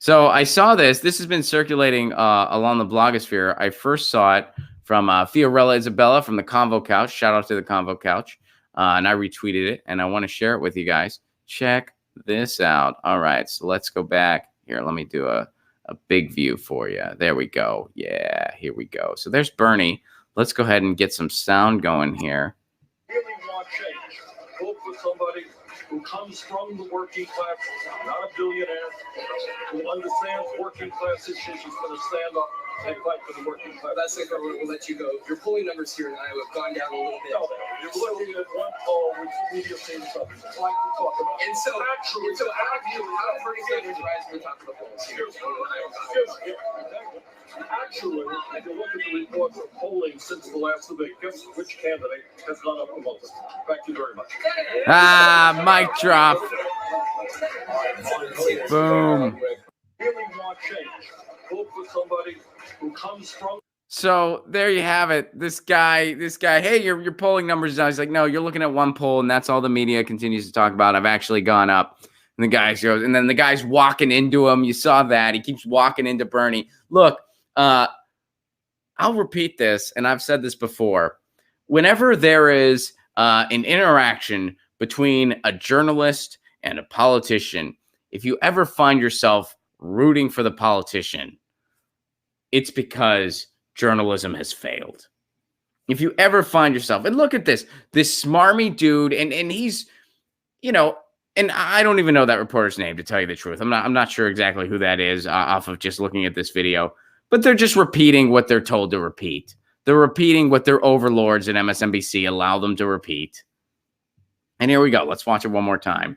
So I saw this. This has been circulating along the blogosphere. I first saw it from Fiorella Isabella from the Convo Couch. Shout out to the Convo Couch. And I retweeted it, and I want to share it with you guys. Check this out. All right, so let's go back. Here, let me do a big view for you. There we go. Yeah, here we go. So there's Bernie. Let's go ahead and get some sound going here. Really want change. Vote for somebody who comes from the working class, not a billionaire, who understands working class issues, is going to stand up and fight for the working class. That's it, we'll let you go. Your polling numbers here in Iowa have gone down a little bit. No, you're looking at one poll which the media seems to like to talk about. And so, how do Bernie Sanders rise to the top of the polls here in Iowa? Actually, if you look at the reports of polling since the last debate, guess which candidate has gone up the most? Thank you very much. Mic drop. Boom. Really want change. Vote for somebody who comes from. So there you have it. This guy, hey, your polling numbers down. He's like, no, you're looking at one poll, and that's all the media continues to talk about. I've actually gone up. And the guy goes, and then the guy's walking into him. You saw that. He keeps walking into Bernie. Look, I'll repeat this, and I've said this before. Whenever there is an interaction between a journalist and a politician, if you ever find yourself rooting for the politician, it's because journalism has failed. If you ever find yourself, and look at this smarmy dude, and he's, and I don't even know that reporter's name, to tell you the truth. I'm not sure exactly who that is off of just looking at this video, but they're just repeating what they're told to repeat. They're repeating what their overlords at MSNBC allow them to repeat. And here we go. Let's watch it one more time.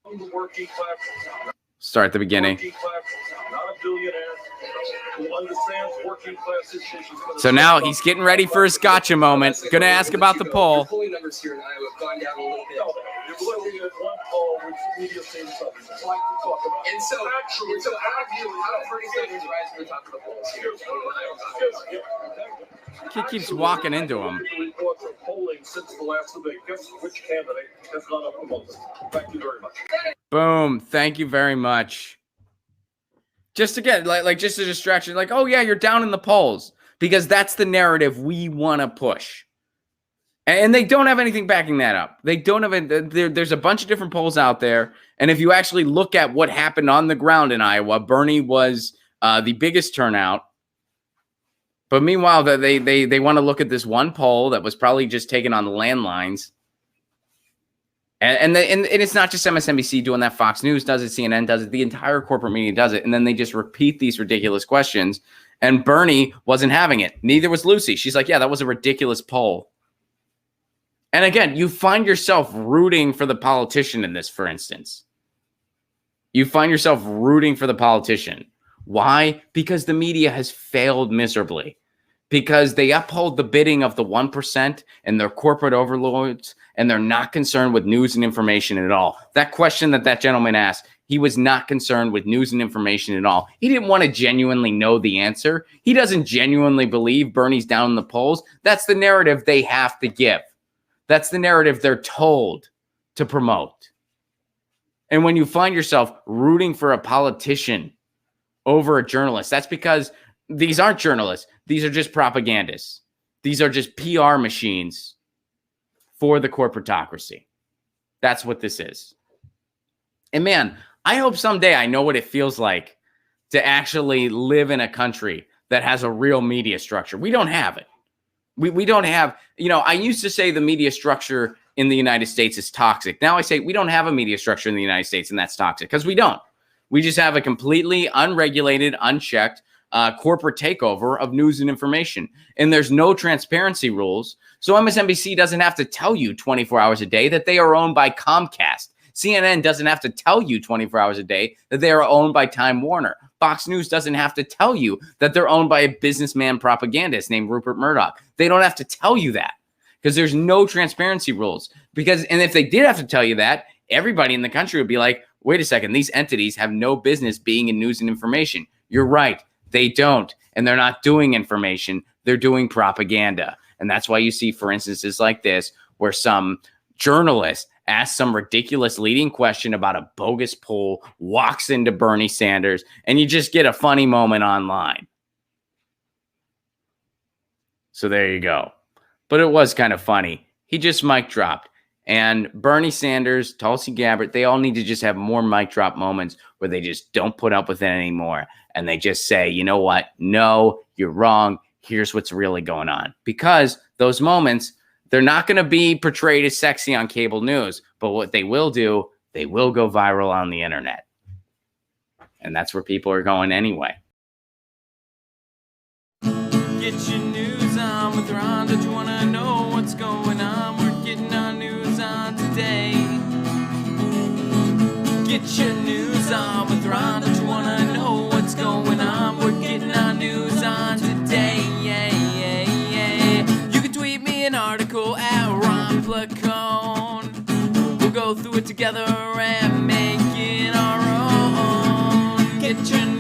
The working class. Start at the beginning. Working class, not a billionaire, who understands working class issues. So now he's getting ready for his gotcha moment. Going to ask about the poll. Your polling numbers here in Iowa have gone down a little bit. No, you're looking at one poll which the media seems to like to talk about. And so, how do Bernie Sanders rise to the top of the polls here in Iowa? He keeps walking into him. The reports of polling since the last debate. Guess which candidate has gone up the most? Thank you very much. Boom. Thank you very much. Just again, like just a distraction. Like, oh yeah, you're down in the polls, because that's the narrative we want to push. And they don't have anything backing that up. They don't have there's a bunch of different polls out there. And if you actually look at what happened on the ground in Iowa, Bernie was the biggest turnout. But meanwhile, they want to look at this one poll that was probably just taken on the landlines. And it's not just MSNBC doing that. Fox News does it. CNN does it. The entire corporate media does it. And then they just repeat these ridiculous questions. And Bernie wasn't having it. Neither was Lucy. She's like, yeah, that was a ridiculous poll. And again, you find yourself rooting for the politician in this, for instance. You find yourself rooting for the politician. Why? Because the media has failed miserably. Because they uphold the bidding of the 1% and their corporate overlords, and they're not concerned with news and information at all. That question that gentleman asked, he was not concerned with news and information at all. He didn't want to genuinely know the answer. He doesn't genuinely believe Bernie's down in the polls. That's the narrative they have to give. That's the narrative they're told to promote. And when you find yourself rooting for a politician over a journalist, that's because these aren't journalists. These are just propagandists. These are just PR machines for the corporatocracy. That's what this is. And man, I hope someday I know what it feels like to actually live in a country that has a real media structure. We don't have it. We don't have, I used to say the media structure in the United States is toxic. Now I say we don't have a media structure in the United States, and that's toxic, because we don't. We just have a completely unregulated, unchecked corporate takeover of news and information. And there's no transparency rules. So MSNBC doesn't have to tell you 24 hours a day that they are owned by Comcast. CNN doesn't have to tell you 24 hours a day that they are owned by Time Warner. Fox News doesn't have to tell you that they're owned by a businessman propagandist named Rupert Murdoch. They don't have to tell you that, because there's no transparency rules. And if they did have to tell you that, everybody in the country would be like, wait a second, these entities have no business being in news and information. You're right. They don't. And they're not doing information. They're doing propaganda. And that's why you see, for instances like this, where some journalist asks some ridiculous leading question about a bogus poll, walks into Bernie Sanders, and you just get a funny moment online. So there you go. But it was kind of funny. He just mic dropped. And Bernie Sanders, Tulsi Gabbard, they all need to just have more mic drop moments where they just don't put up with it anymore. And they just say, you know what? No, you're wrong. Here's what's really going on. Because those moments, they're not going to be portrayed as sexy on cable news. But what they will do, they will go viral on the internet. And that's where people are going anyway. Get your news on with Ron. Don't you want to know what's going on? We're getting our news on today. Get your news on with Ron. Don't you want to know what's going on? We're getting our news on today. Yeah, yeah, yeah. You can tweet me an article at Ron Placone. We'll go through it together and make it our own. Get your